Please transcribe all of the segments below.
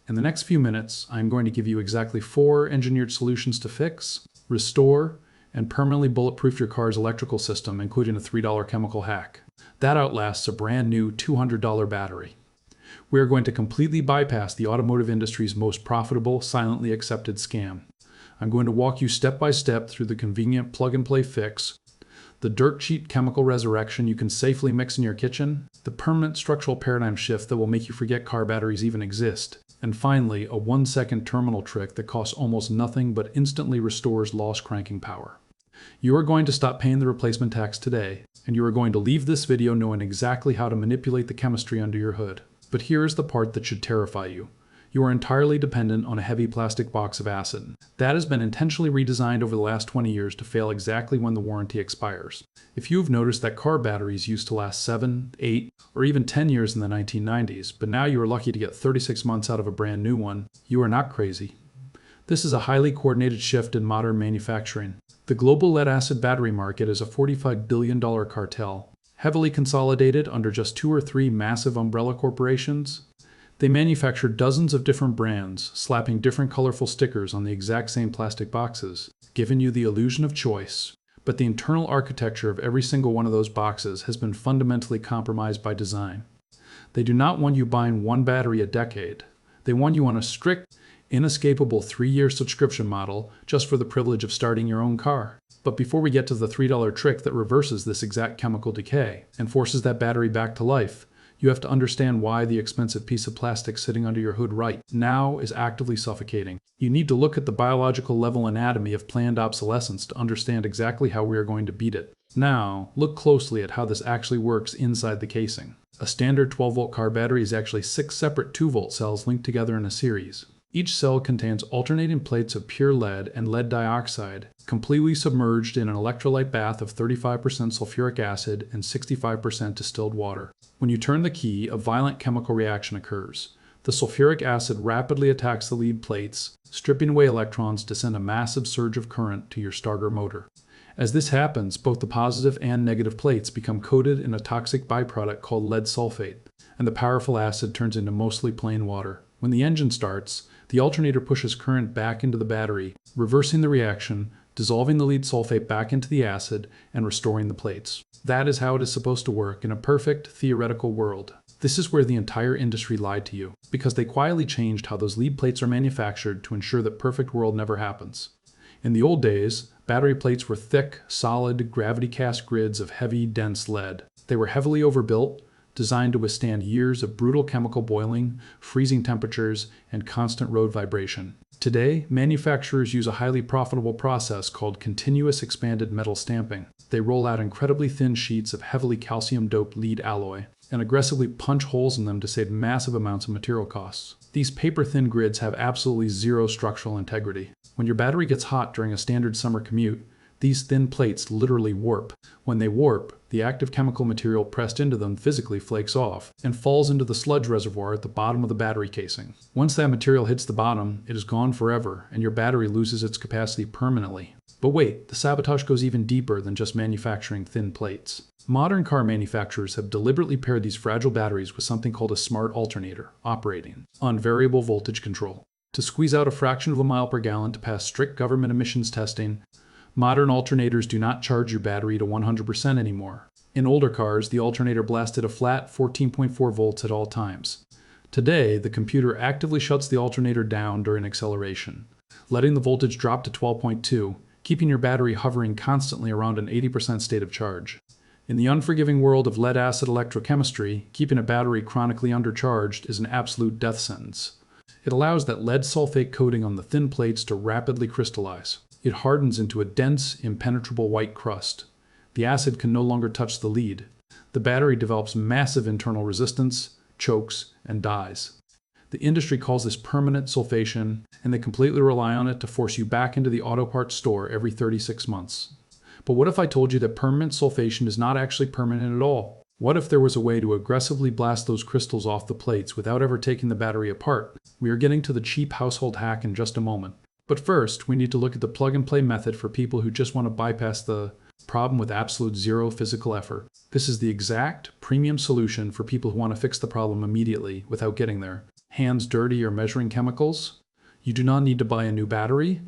In the next few minutes, I'm going to give you exactly 4 engineered solutions to fix, restore, and permanently bulletproof your car's electrical system, including a $3 chemical hack. That outlasts a brand new $200 battery. We are going to completely bypass the automotive industry's most profitable, silently accepted scam. I'm going to walk you step by step through the convenient plug-and-play fix, the dirt cheap chemical resurrection you can safely mix in your kitchen, the permanent structural paradigm shift that will make you forget car batteries even exist, and finally, a 1-second terminal trick that costs almost nothing but instantly restores lost cranking power. You are going to stop paying the replacement tax today, and you are going to leave this video knowing exactly how to manipulate the chemistry under your hood. But here is the part that should terrify you. You are entirely dependent on a heavy plastic box of acid. That has been intentionally redesigned over the last 20 years to fail exactly when the warranty expires. If you've noticed that car batteries used to last 7, 8, or even 10 years in the 1990s, but now you are lucky to get 36 months out of a brand new one, you are not crazy. This is a highly coordinated shift in modern manufacturing. The global lead-acid battery market is a $45 billion cartel, heavily consolidated under just 2 or 3 massive umbrella corporations. They manufacture dozens of different brands, slapping different colorful stickers on the exact same plastic boxes, giving you the illusion of choice. But the internal architecture of every single one of those boxes has been fundamentally compromised by design. They do not want you buying one battery a decade. They want you on a strict, inescapable 3-year subscription model just for the privilege of starting your own car. But before we get to the $3 trick that reverses this exact chemical decay and forces that battery back to life, you have to understand why the expensive piece of plastic sitting under your hood right now is actively suffocating. You need to look at the biological level anatomy of planned obsolescence to understand exactly how we are going to beat it. Now, look closely at how this actually works inside the casing. A standard 12-volt car battery is actually 6 separate 2-volt cells linked together in a series. Each cell contains alternating plates of pure lead and lead dioxide, completely submerged in an electrolyte bath of 35% sulfuric acid and 65% distilled water. When you turn the key, a violent chemical reaction occurs. The sulfuric acid rapidly attacks the lead plates, stripping away electrons to send a massive surge of current to your starter motor. As this happens, both the positive and negative plates become coated in a toxic byproduct called lead sulfate, and the powerful acid turns into mostly plain water. When the engine starts, the alternator pushes current back into the battery, reversing the reaction, dissolving the lead sulfate back into the acid, and restoring the plates. That is how it is supposed to work in a perfect, theoretical world. This is where the entire industry lied to you, because they quietly changed how those lead plates are manufactured to ensure that perfect world never happens. In the old days, battery plates were thick, solid, gravity-cast grids of heavy, dense lead. They were heavily overbuilt, designed to withstand years of brutal chemical boiling, freezing temperatures, and constant road vibration. Today, manufacturers use a highly profitable process called continuous expanded metal stamping. They roll out incredibly thin sheets of heavily calcium-doped lead alloy and aggressively punch holes in them to save massive amounts of material costs. These paper-thin grids have absolutely zero structural integrity. When your battery gets hot during a standard summer commute, these thin plates literally warp. When they warp, the active chemical material pressed into them physically flakes off and falls into the sludge reservoir at the bottom of the battery casing. Once that material hits the bottom, it is gone forever, and your battery loses its capacity permanently. But wait, the sabotage goes even deeper than just manufacturing thin plates. Modern car manufacturers have deliberately paired these fragile batteries with something called a smart alternator, operating on variable voltage control. To squeeze out a fraction of a mile per gallon to pass strict government emissions testing, modern alternators do not charge your battery to 100% anymore. In older cars, the alternator blasted a flat 14.4 volts at all times. Today, the computer actively shuts the alternator down during acceleration, letting the voltage drop to 12.2, keeping your battery hovering constantly around an 80% state of charge. In the unforgiving world of lead-acid electrochemistry, keeping a battery chronically undercharged is an absolute death sentence. It allows that lead sulfate coating on the thin plates to rapidly crystallize. It hardens into a dense, impenetrable white crust. The acid can no longer touch the lead. The battery develops massive internal resistance, chokes, and dies. The industry calls this permanent sulfation, and they completely rely on it to force you back into the auto parts store every 36 months. But what if I told you that permanent sulfation is not actually permanent at all? What if there was a way to aggressively blast those crystals off the plates without ever taking the battery apart? We are getting to the cheap household hack in just a moment. But first, we need to look at the plug-and-play method for people who just want to bypass the problem with absolute zero physical effort. This is the exact premium solution for people who want to fix the problem immediately without getting there. hands dirty or measuring chemicals? You do not need to buy a new battery.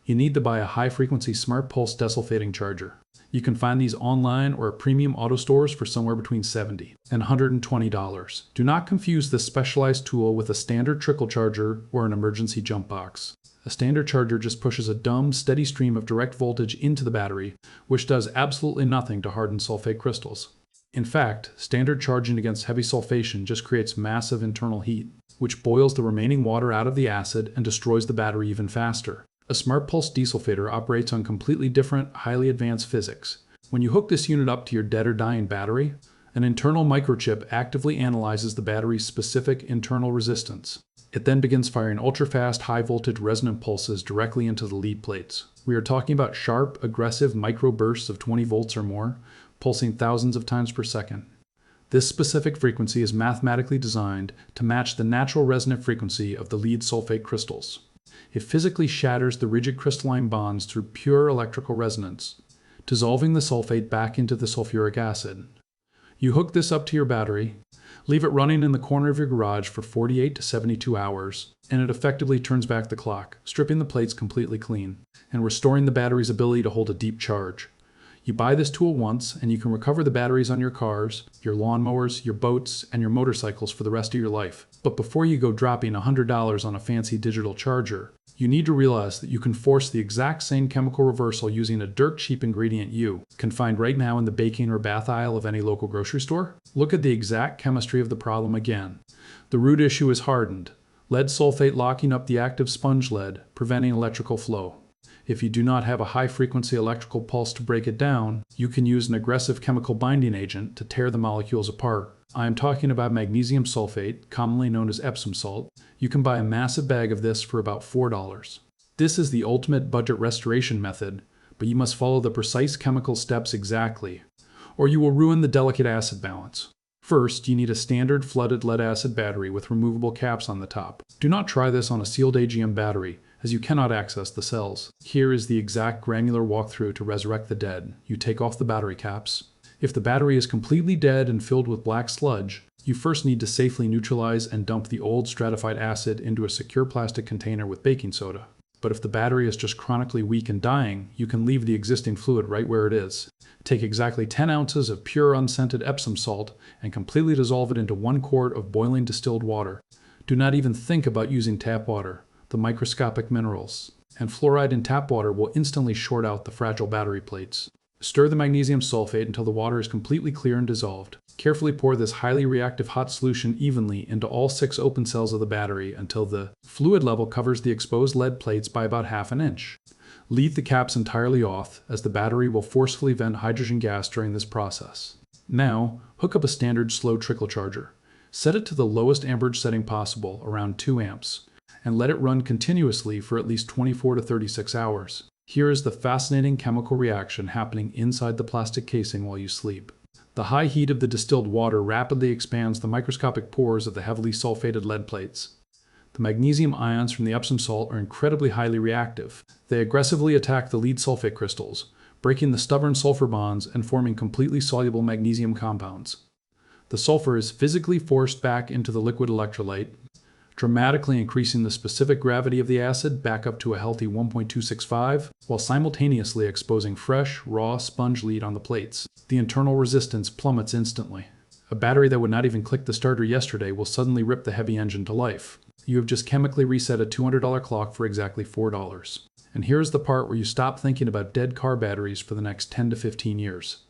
You need to buy a high-frequency smart pulse desulfating charger. You can find these online or at premium auto stores for somewhere between $70 and $120. Do not confuse this specialized tool with a standard trickle charger or an emergency jump box. A standard charger just pushes a dumb, steady stream of direct voltage into the battery, which does absolutely nothing to harden sulfate crystals. In fact, standard charging against heavy sulfation just creates massive internal heat, which boils the remaining water out of the acid and destroys the battery even faster. A smart pulse desulfator operates on completely different, highly advanced physics. When you hook this unit up to your dead or dying battery, an internal microchip actively analyzes the battery's specific internal resistance. It then begins firing ultra-fast, high-voltage resonant pulses directly into the lead plates. We are talking about sharp, aggressive microbursts of 20 volts or more, pulsing thousands of times per second. This specific frequency is mathematically designed to match the natural resonant frequency of the lead sulfate crystals. It physically shatters the rigid crystalline bonds through pure electrical resonance, dissolving the sulfate back into the sulfuric acid. You hook this up to your battery, leave it running in the corner of your garage for 48 to 72 hours, and it effectively turns back the clock, stripping the plates completely clean, and restoring the battery's ability to hold a deep charge. You buy this tool once, and you can recover the batteries on your cars, your lawnmowers, your boats, and your motorcycles for the rest of your life. But before you go dropping $100 on a fancy digital charger, you need to realize that you can force the exact same chemical reversal using a dirt cheap ingredient you can find right now in the baking or bath aisle of any local grocery store. Look at the exact chemistry of the problem again. The root issue is hardened, lead sulfate locking up the active sponge lead, preventing electrical flow. If you do not have a high-frequency electrical pulse to break it down, you can use an aggressive chemical binding agent to tear the molecules apart. I am talking about magnesium sulfate, commonly known as Epsom salt. You can buy a massive bag of this for about $4. This is the ultimate budget restoration method, but you must follow the precise chemical steps exactly, or you will ruin the delicate acid balance. First, you need a standard flooded lead-acid battery with removable caps on the top. Do not try this on a sealed AGM battery, as you cannot access the cells. Here is the exact granular walkthrough to resurrect the dead. You take off the battery caps. If the battery is completely dead and filled with black sludge, you first need to safely neutralize and dump the old stratified acid into a secure plastic container with baking soda. But if the battery is just chronically weak and dying, you can leave the existing fluid right where it is. Take exactly 10 ounces of pure unscented Epsom salt and completely dissolve it into 1 quart of boiling distilled water. Do not even think about using tap water. The microscopic minerals and fluoride in tap water will instantly short out the fragile battery plates. Stir the magnesium sulfate until the water is completely clear and dissolved. Carefully pour this highly reactive hot solution evenly into all 6 open cells of the battery until the fluid level covers the exposed lead plates by about ½ an inch. Leave the caps entirely off, as the battery will forcefully vent hydrogen gas during this process. Now, hook up a standard slow trickle charger. Set it to the lowest amperage setting possible, around 2 amps, and let it run continuously for at least 24 to 36 hours. Here is the fascinating chemical reaction happening inside the plastic casing while you sleep. The high heat of the distilled water rapidly expands the microscopic pores of the heavily sulfated lead plates. The magnesium ions from the Epsom salt are incredibly highly reactive. They aggressively attack the lead sulfate crystals, breaking the stubborn sulfur bonds and forming completely soluble magnesium compounds. The sulfur is physically forced back into the liquid electrolyte, dramatically increasing the specific gravity of the acid back up to a healthy 1.265, while simultaneously exposing fresh, raw sponge lead on the plates. The internal resistance plummets instantly. A battery that would not even click the starter yesterday will suddenly rip the heavy engine to life. You have just chemically reset a $200 clock for exactly $4. And here's the part where you stop thinking about dead car batteries for the next 10 to 15 years.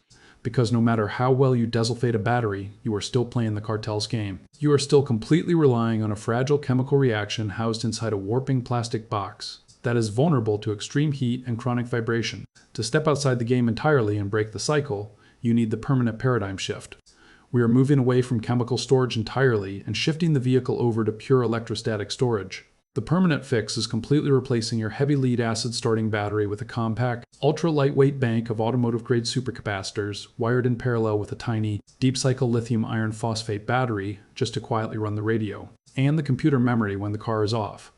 Because no matter how well you desulfate a battery, you are still playing the cartel's game. You are still completely relying on a fragile chemical reaction housed inside a warping plastic box that is vulnerable to extreme heat and chronic vibration. To step outside the game entirely and break the cycle, you need the permanent paradigm shift. We are moving away from chemical storage entirely and shifting the vehicle over to pure electrostatic storage. The permanent fix is completely replacing your heavy lead acid starting battery with a compact, ultra-lightweight bank of automotive-grade supercapacitors wired in parallel with a tiny, deep-cycle lithium iron phosphate battery just to quietly run the radio, and the computer memory when the car is off.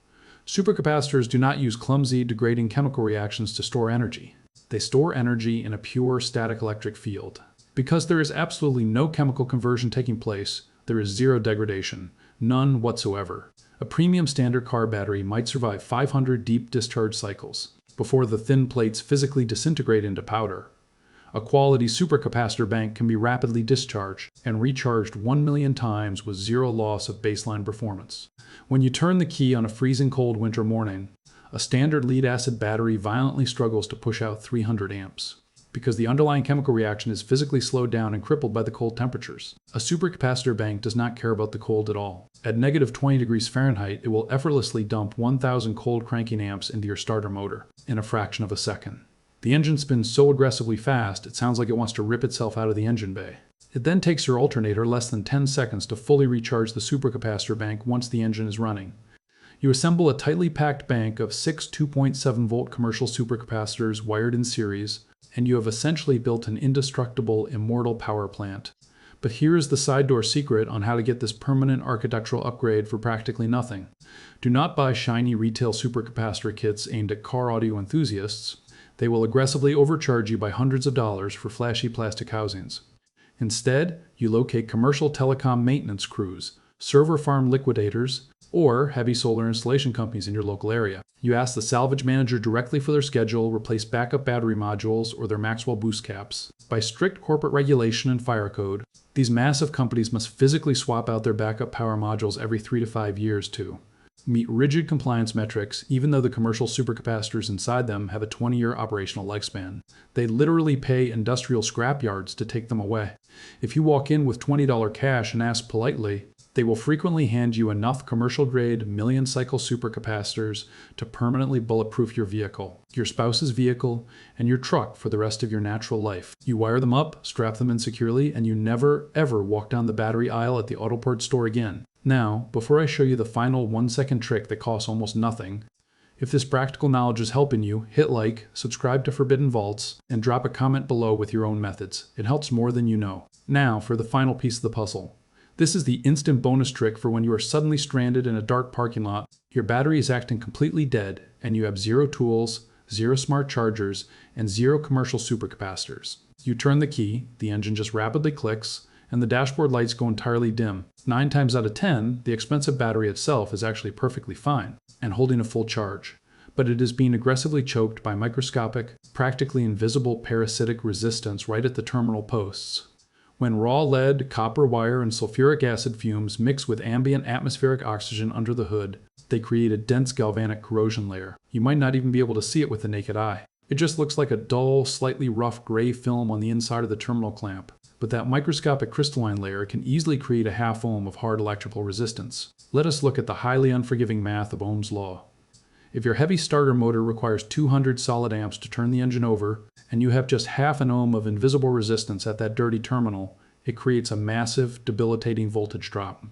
Supercapacitors do not use clumsy, degrading chemical reactions to store energy. They store energy in a pure static electric field. Because there is absolutely no chemical conversion taking place, there is zero degradation, none whatsoever. A premium standard car battery might survive 500 deep discharge cycles before the thin plates physically disintegrate into powder. A quality supercapacitor bank can be rapidly discharged and recharged 1 million times with zero loss of baseline performance. When you turn the key on a freezing cold winter morning, a standard lead-acid battery violently struggles to push out 300 amps because the underlying chemical reaction is physically slowed down and crippled by the cold temperatures. A supercapacitor bank does not care about the cold at all. At negative 20 degrees Fahrenheit, it will effortlessly dump 1,000 cold cranking amps into your starter motor in a fraction of a second. The engine spins so aggressively fast, it sounds like it wants to rip itself out of the engine bay. It then takes your alternator less than 10 seconds to fully recharge the supercapacitor bank once the engine is running. You assemble a tightly packed bank of 6 2.7 volt commercial supercapacitors wired in series, and you have essentially built an indestructible, immortal power plant. But here is the side door secret on how to get this permanent architectural upgrade for practically nothing. Do not buy shiny retail supercapacitor kits aimed at car audio enthusiasts. They will aggressively overcharge you by hundreds of dollars for flashy plastic housings. Instead, you locate commercial telecom maintenance crews, server farm liquidators, or heavy solar installation companies in your local area. You ask the salvage manager directly for their schedule, replace backup battery modules, or their Maxwell boost caps. By strict corporate regulation and fire code, these massive companies must physically swap out their backup power modules every 3 to 5 years to meet rigid compliance metrics, even though the commercial supercapacitors inside them have a 20-year operational lifespan. They literally pay industrial scrapyards to take them away. If you walk in with $20 cash and ask politely, they will frequently hand you enough commercial-grade million-cycle supercapacitors to permanently bulletproof your vehicle, your spouse's vehicle, and your truck for the rest of your natural life. You wire them up, strap them in securely, and you never, ever walk down the battery aisle at the Autoport store again. Now, before I show you the final 1-second trick that costs almost nothing, if this practical knowledge is helping you, hit like, subscribe to Forbidden Vaults, and drop a comment below with your own methods. It helps more than you know. Now for the final piece of the puzzle. This is the instant bonus trick for when you are suddenly stranded in a dark parking lot, your battery is acting completely dead, and you have zero tools, zero smart chargers, and zero commercial supercapacitors. You turn the key, the engine just rapidly clicks, and the dashboard lights go entirely dim. 9 times out of 10, the expensive battery itself is actually perfectly fine and holding a full charge, but it is being aggressively choked by microscopic, practically invisible parasitic resistance right at the terminal posts. When raw lead, copper wire, and sulfuric acid fumes mix with ambient atmospheric oxygen under the hood, they create a dense galvanic corrosion layer. You might not even be able to see it with the naked eye. It just looks like a dull, slightly rough gray film on the inside of the terminal clamp. But that microscopic crystalline layer can easily create a half ohm of hard electrical resistance. Let us look at the highly unforgiving math of Ohm's law. If your heavy starter motor requires 200 solid amps to turn the engine over, and you have just half an ohm of invisible resistance at that dirty terminal, it creates a massive, debilitating voltage drop.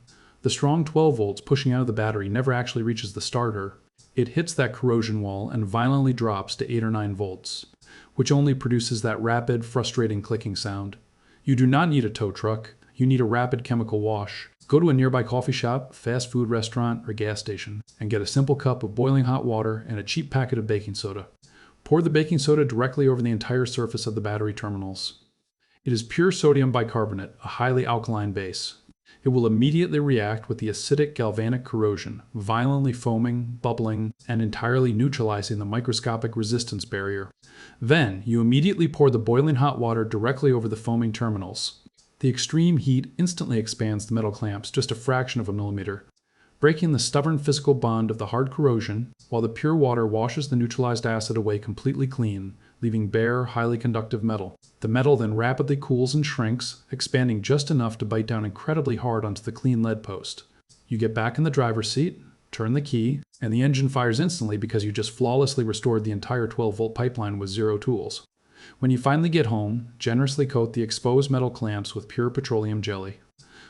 The strong 12 volts pushing out of the battery never actually reaches the starter. It hits that corrosion wall and violently drops to 8 or 9 volts, which only produces that rapid, frustrating clicking sound. You do not need a tow truck, you need a rapid chemical wash. Go to a nearby coffee shop, fast food restaurant, or gas station, and get a simple cup of boiling hot water and a cheap packet of baking soda. Pour the baking soda directly over the entire surface of the battery terminals. It is pure sodium bicarbonate, a highly alkaline base. It will immediately react with the acidic galvanic corrosion, violently foaming, bubbling, and entirely neutralizing the microscopic resistance barrier. Then, you immediately pour the boiling hot water directly over the foaming terminals. The extreme heat instantly expands the metal clamps just a fraction of a millimeter, breaking the stubborn physical bond of the hard corrosion, while the pure water washes the neutralized acid away completely clean, leaving bare, highly conductive metal. The metal then rapidly cools and shrinks, expanding just enough to bite down incredibly hard onto the clean lead post. You get back in the driver's seat, turn the key, and the engine fires instantly because you just flawlessly restored the entire 12-volt pipeline with zero tools. When you finally get home, generously coat the exposed metal clamps with pure petroleum jelly.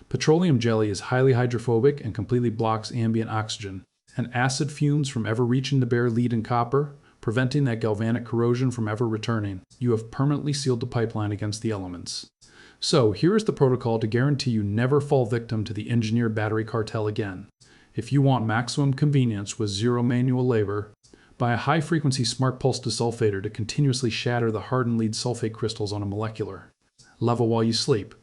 Petroleum jelly is highly hydrophobic and completely blocks ambient oxygen, and acid fumes from ever reaching the bare lead and copper, preventing that galvanic corrosion from ever returning. You have permanently sealed the pipeline against the elements. So here is the protocol to guarantee you never fall victim to the engineered battery cartel again. If you want maximum convenience with zero manual labor, buy a high-frequency smart pulse desulfator to continuously shatter the hardened lead sulfate crystals on a molecular level while you sleep.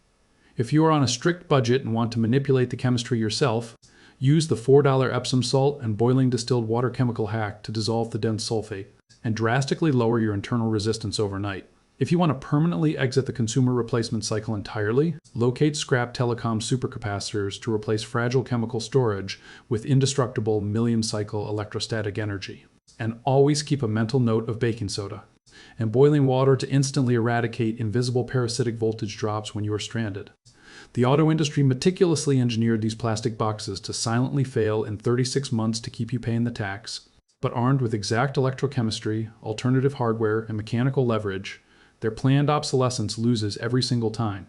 If you are on a strict budget and want to manipulate the chemistry yourself, Use the $4 Epsom salt and boiling distilled water chemical hack to dissolve the dense sulfate and drastically lower your internal resistance overnight. If you want to permanently exit the consumer replacement cycle entirely, locate scrap telecom supercapacitors to replace fragile chemical storage with indestructible million-cycle electrostatic energy. And always keep a mental note of baking soda and boiling water to instantly eradicate invisible parasitic voltage drops when you are stranded. The auto industry meticulously engineered these plastic boxes to silently fail in 36 months to keep you paying the tax, but armed with exact electrochemistry, alternative hardware, and mechanical leverage, their planned obsolescence loses every single time.